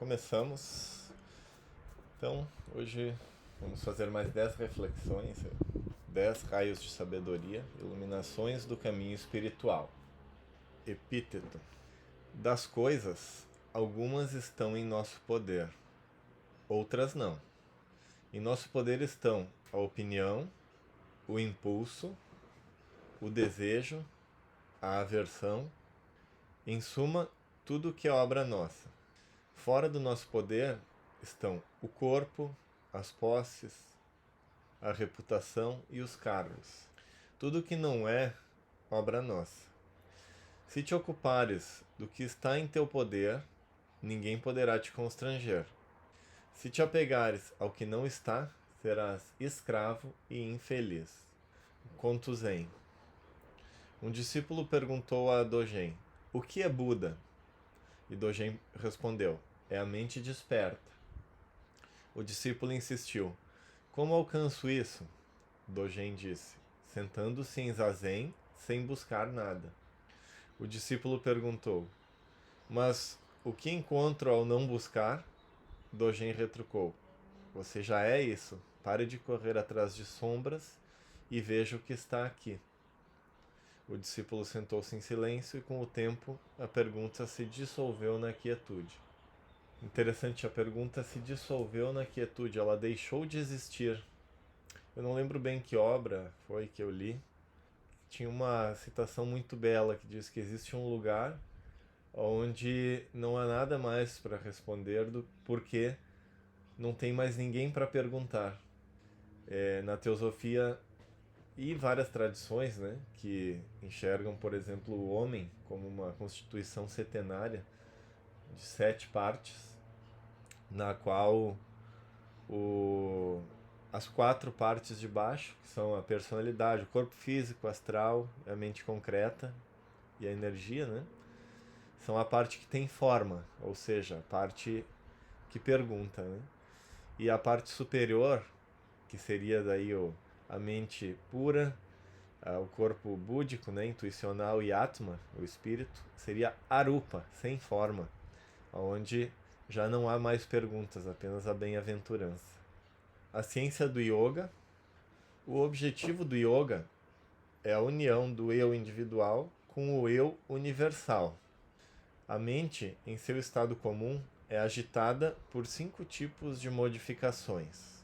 Começamos. Então, hoje vamos fazer mais 10 reflexões, 10 raios de sabedoria, iluminações do caminho espiritual. Epíteto. Das coisas, algumas estão em nosso poder, outras não. Em nosso poder estão a opinião, o impulso, o desejo, a aversão, em suma, tudo que é obra nossa. Fora do nosso poder estão o corpo, as posses, a reputação e os cargos. Tudo que não é obra nossa. Se te ocupares do que está em teu poder, ninguém poderá te constranger. Se te apegares ao que não está, serás escravo e infeliz. Conto Zen. Um discípulo perguntou a Dogen: o que é Buda? E Dogen respondeu: é a mente desperta. O discípulo insistiu: como alcanço isso? Dogen disse: sentando-se em zazen, sem buscar nada. O discípulo perguntou: mas o que encontro ao não buscar? Dogen retrucou: você já é isso. Pare de correr atrás de sombras e veja o que está aqui. O discípulo sentou-se em silêncio e, com o tempo, a pergunta se dissolveu na quietude. Interessante, a pergunta se dissolveu na quietude, ela deixou de existir. Eu não lembro bem que obra foi que eu li. Tinha uma citação muito bela que diz que existe um lugar onde não há nada mais para responder porque não tem mais ninguém para perguntar. Na teosofia e várias tradições, né, que enxergam, por exemplo, o homem como uma constituição setenária de 7 partes, na qual as 4 partes de baixo, que são a personalidade, o corpo físico, astral, a mente concreta e a energia, né, são a parte que tem forma, ou seja, a parte que pergunta, né? E a parte superior, que seria daí a mente pura, o corpo búdico, né, intuicional, e Atma, o espírito, seria Arupa, sem forma, onde já não há mais perguntas, apenas a bem-aventurança. A ciência do yoga. O objetivo do yoga é a união do eu individual com o eu universal. A mente, em seu estado comum, é agitada por 5 tipos de modificações: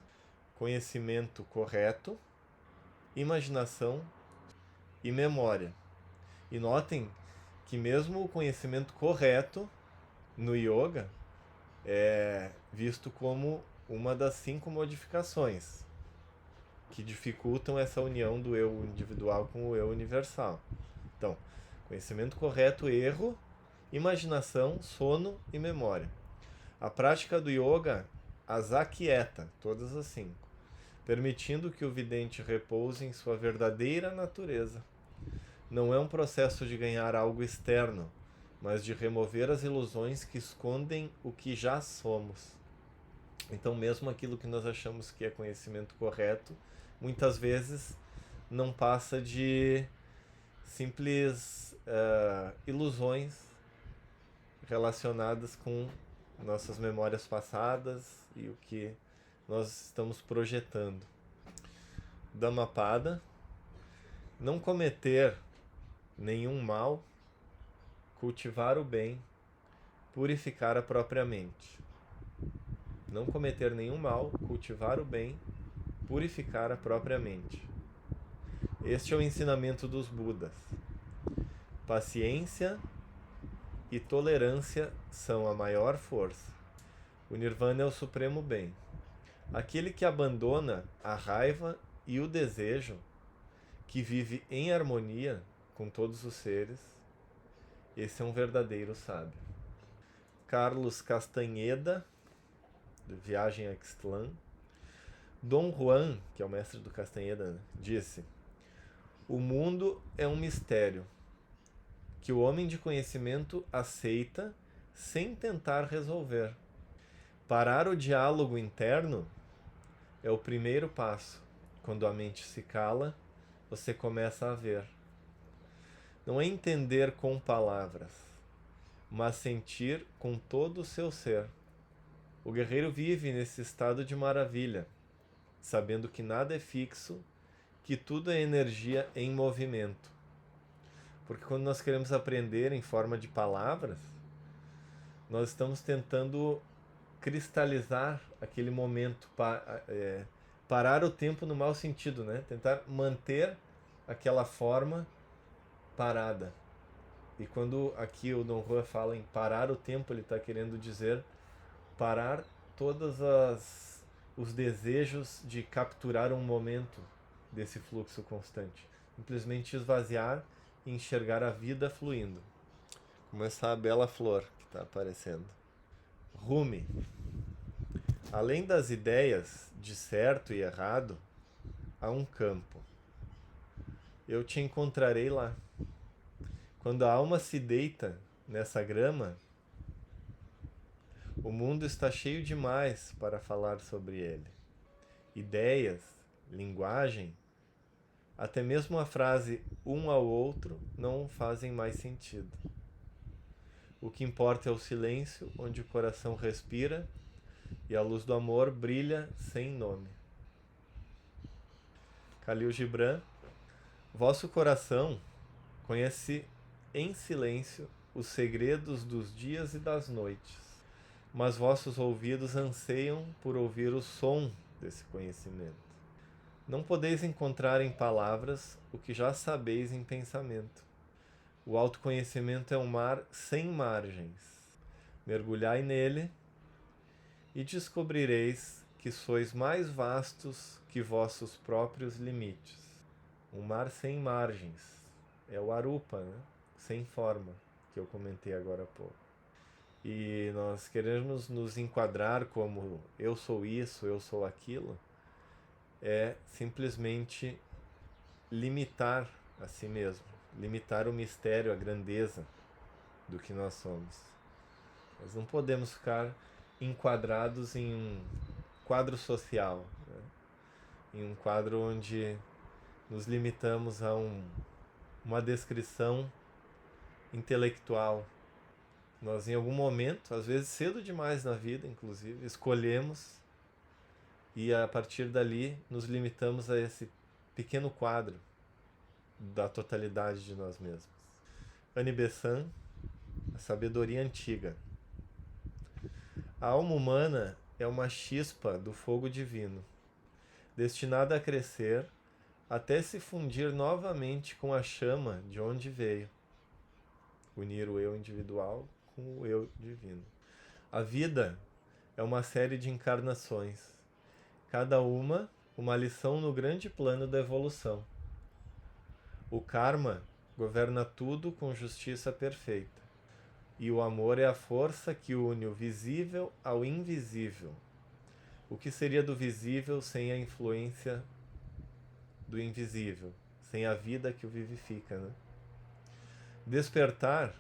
conhecimento correto, imaginação e memória. E notem que mesmo o conhecimento correto no yoga é visto como uma das 5 modificações que dificultam essa união do eu individual com o eu universal. Então, conhecimento correto, erro, imaginação, sono e memória. A prática do yoga as aquieta, todas as 5, permitindo que o vidente repouse em sua verdadeira natureza. Não é um processo de ganhar algo externo, mas de remover as ilusões que escondem o que já somos. Então, mesmo aquilo que nós achamos que é conhecimento correto, muitas vezes não passa de simples ilusões relacionadas com nossas memórias passadas e o que nós estamos projetando. Dhammapada. Não cometer nenhum mal, cultivar o bem, purificar a própria mente. Não cometer nenhum mal, cultivar o bem, purificar a própria mente. Este é o ensinamento dos Budas. Paciência e tolerância são a maior força. O Nirvana é o supremo bem. Aquele que abandona a raiva e o desejo, que vive em harmonia com todos os seres, esse é um verdadeiro sábio. Carlos Castanheda, de Viagem a Ixtlán. Dom Juan, que é o mestre do Castanheda, disse: o mundo é um mistério que o homem de conhecimento aceita sem tentar resolver. Parar o diálogo interno é o primeiro passo. Quando a mente se cala, você começa a ver. Não é entender com palavras, mas sentir com todo o seu ser. O guerreiro vive nesse estado de maravilha, sabendo que nada é fixo, que tudo é energia em movimento. Porque quando nós queremos aprender em forma de palavras, nós estamos tentando cristalizar aquele momento, parar o tempo no mau sentido, né? Tentar manter aquela forma parada. E quando aqui o Dom Juan fala em parar o tempo, ele está querendo dizer parar todos os desejos de capturar um momento desse fluxo constante. Simplesmente esvaziar e enxergar a vida fluindo. Como essa bela flor que está aparecendo. Rumi. Além das ideias de certo e errado, há um campo. Eu te encontrarei lá. Quando a alma se deita nessa grama, o mundo está cheio demais para falar sobre ele. Ideias, linguagem, até mesmo a frase um ao outro não fazem mais sentido. O que importa é o silêncio, onde o coração respira e a luz do amor brilha sem nome. Khalil Gibran. Vosso coração conhece em silêncio os segredos dos dias e das noites, mas vossos ouvidos anseiam por ouvir o som desse conhecimento. Não podeis encontrar em palavras o que já sabeis em pensamento. O autoconhecimento é um mar sem margens. Mergulhai nele e descobrireis que sois mais vastos que vossos próprios limites. Um mar sem margens. É o Arupa, né? Sem forma, que eu comentei agora há pouco. E nós queremos nos enquadrar como eu sou isso, eu sou aquilo, é simplesmente limitar a si mesmo, limitar o mistério, a grandeza do que nós somos. Nós não podemos ficar enquadrados em um quadro social, né? Em um quadro onde nos limitamos a uma descrição intelectual. Nós, em algum momento, às vezes cedo demais na vida, inclusive, escolhemos e a partir dali nos limitamos a esse pequeno quadro da totalidade de nós mesmos. Annie Besant, a sabedoria antiga. A alma humana é uma chispa do fogo divino, destinada a crescer até se fundir novamente com a chama de onde veio. Unir o eu individual com o eu divino. A vida é uma série de encarnações, cada uma lição no grande plano da evolução. O karma governa tudo com justiça perfeita, e o amor é a força que une o visível ao invisível. O que seria do visível sem a influência do invisível, sem a vida que o vivifica, né? Despertar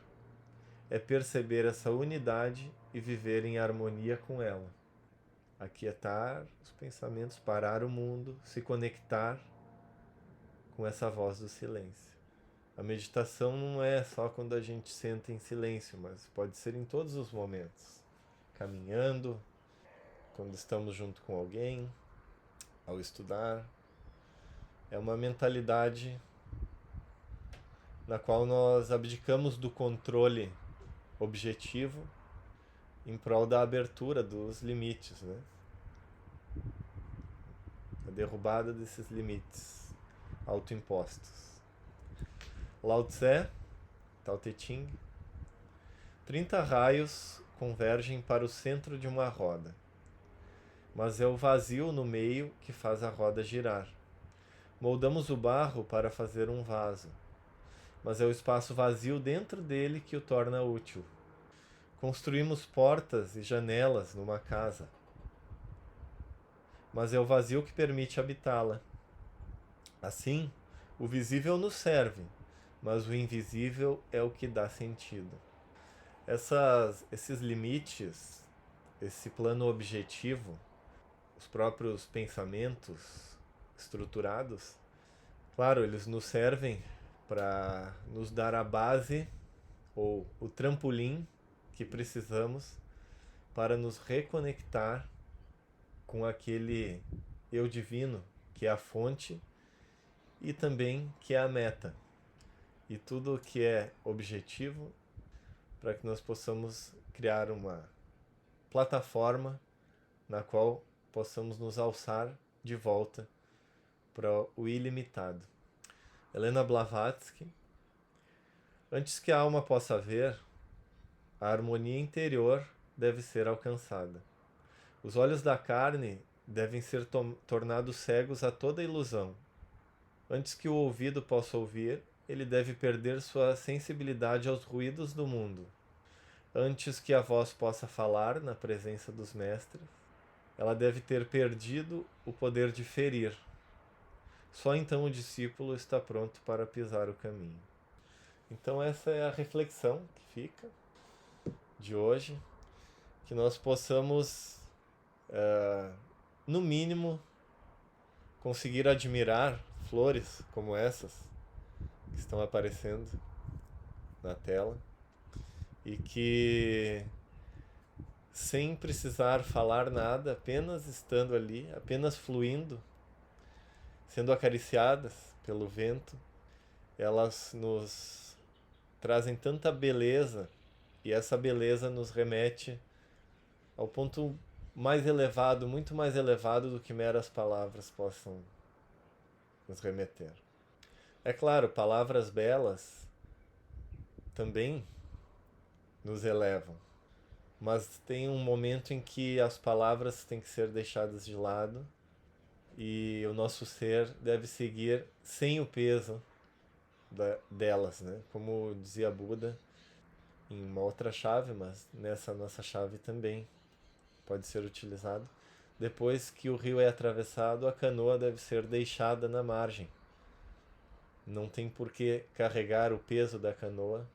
é perceber essa unidade e viver em harmonia com ela. Aquietar os pensamentos, parar o mundo, se conectar com essa voz do silêncio. A meditação não é só quando a gente senta em silêncio, mas pode ser em todos os momentos. Caminhando, quando estamos junto com alguém, ao estudar. É uma mentalidade na qual nós abdicamos do controle objetivo em prol da abertura dos limites, né? A derrubada desses limites autoimpostos. Lao Tse, Tao Te Ching. 30 raios convergem para o centro de uma roda, mas é o vazio no meio que faz a roda girar. Moldamos o barro para fazer um vaso, mas é o espaço vazio dentro dele que o torna útil. Construímos portas e janelas numa casa, mas é o vazio que permite habitá-la. Assim, o visível nos serve, mas o invisível é o que dá sentido. Esses limites, esse plano objetivo, os próprios pensamentos estruturados, claro, eles nos servem para nos dar a base ou o trampolim que precisamos para nos reconectar com aquele eu divino que é a fonte e também que é a meta. E tudo que é objetivo para que nós possamos criar uma plataforma na qual possamos nos alçar de volta para o ilimitado. Helena Blavatsky: antes que a alma possa ver, a harmonia interior deve ser alcançada. Os olhos da carne devem ser tornados cegos a toda ilusão. Antes que o ouvido possa ouvir, ele deve perder sua sensibilidade aos ruídos do mundo. Antes que a voz possa falar na presença dos mestres, ela deve ter perdido o poder de ferir. Só então o discípulo está pronto para pisar o caminho. Então essa é a reflexão que fica de hoje, que nós possamos, no mínimo, conseguir admirar flores como essas que estão aparecendo na tela, e que, sem precisar falar nada, apenas estando ali, apenas fluindo, sendo acariciadas pelo vento, elas nos trazem tanta beleza, e essa beleza nos remete ao ponto mais elevado, muito mais elevado do que meras palavras possam nos remeter. É claro, palavras belas também nos elevam, mas tem um momento em que as palavras têm que ser deixadas de lado e o nosso ser deve seguir sem o peso delas, né? Como dizia Buda em uma outra chave, mas nessa nossa chave também pode ser utilizado. Depois que o rio é atravessado, a canoa deve ser deixada na margem. Não tem por que carregar o peso da canoa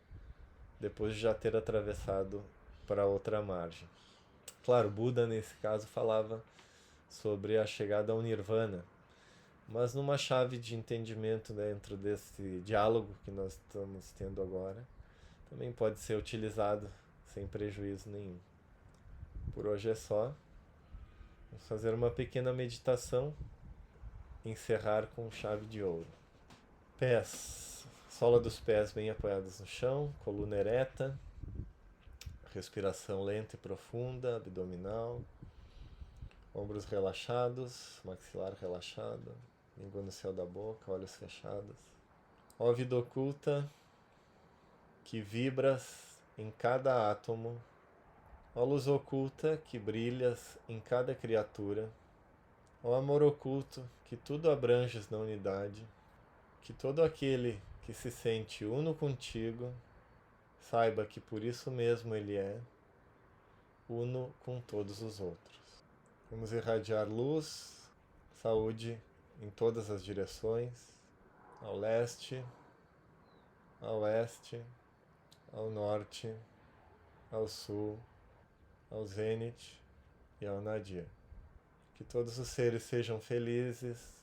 depois de já ter atravessado para outra margem. Claro, Buda nesse caso falava sobre a chegada ao Nirvana, mas numa chave de entendimento dentro desse diálogo que nós estamos tendo agora, também pode ser utilizado sem prejuízo nenhum. Por hoje é só. Vamos fazer uma pequena meditação, encerrar com chave de ouro. Pés, sola dos pés bem apoiados no chão, coluna ereta, respiração lenta e profunda, abdominal, ombros relaxados, maxilar relaxado, língua no céu da boca, olhos fechados. Ó vida oculta que vibras em cada átomo, ó luz oculta que brilhas em cada criatura, ó amor oculto que tudo abranges na unidade, que todo aquele que se sente uno contigo saiba que por isso mesmo ele é uno com todos os outros. Vamos irradiar luz, saúde em todas as direções, ao leste, ao oeste, ao norte, ao sul, ao zênite e ao nadir. Que todos os seres sejam felizes,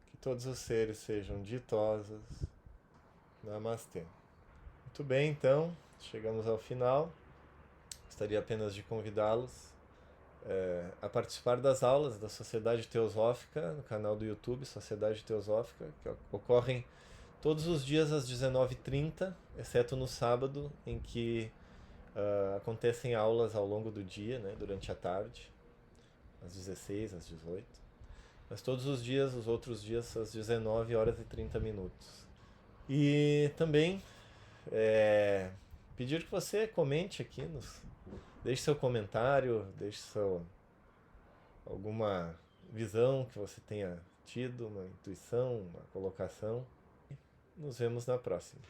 que todos os seres sejam ditosos. Namastê. Muito bem, então, chegamos ao final. Gostaria apenas de convidá-los a participar das aulas da Sociedade Teosófica, no canal do YouTube, Sociedade Teosófica, que ocorrem todos os dias às 19h30, exceto no sábado, em que acontecem aulas ao longo do dia, né, durante a tarde, às 16, às 18. Mas todos os dias, os outros dias, às 19h30. E também pedir que você comente aqui, deixe seu comentário, deixe alguma visão que você tenha tido, uma intuição, uma colocação. Nos vemos na próxima.